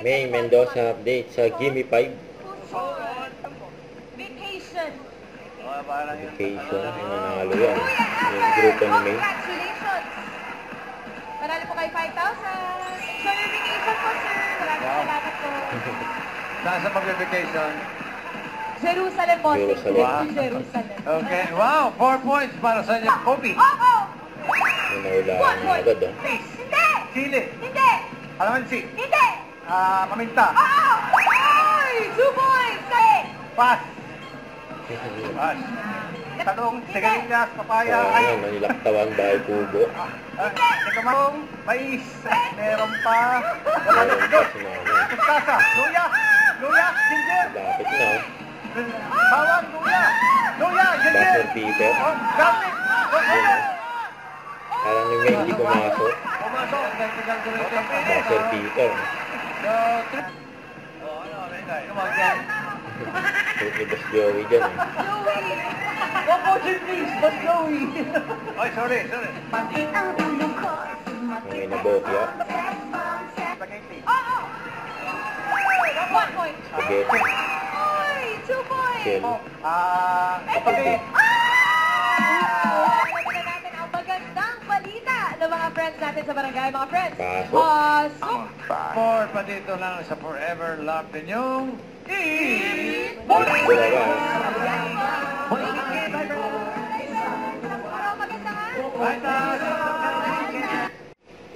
May Mendoza update sa Gimme 5. Vacation. Vacation. Yung nanalo yan. Yung grupo ni May. Congratulations. Marami po kayo 5,000. So, your vacation po, sir. Maraming salamat po. Saan sa pag-vacation? Jerusalem po. Jerusalem. Wow. Jerusalem. Okay, wow, 4 points para sa inyo. Kobe. Oo! Yung naulaan niya agad, oh. Hindi! Chili. Hindi! Alamansi. Hindi! Paminta. Oo! Ay! 2 points! Kaya! Pas. Pas. Talong, sigarilyas, papaya. Oh, yan, nilaktawan dahil kubo. Sikamong, mais. Meron pa. Meron pa sinama. Mustasa. Luya. Luya. Ginger. Lapit na, oh. Bawang. Luya. Luya. Ginger. Basil Peter. Oh, garlic. Parang ni May hindi pumasok. Pumasok. Basil Peter. So, trip. Oh, ano, Renday. Come on, Jen. Trip ni Boss Joey dyan, eh. Joey! One more drink, please. But Joey. Ay, sorry. May nabokya. Spaghetti. Oo! 1 point. Spaghetti. Ay! 2 points. Shell. Spaghetti. Nagdala natin ang magandang balita ng mga friends natin sa barangay. Mga friends, Pasok. pasok! More pa dito lang sa Forever Locked in yung Eat Dalawa.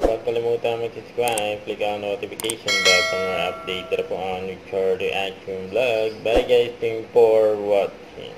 Huwag kalimutan mag-subscribe, click ang notification bell para mga update po ang Richard Reaction Vlog. Bye guys, thank you for watching.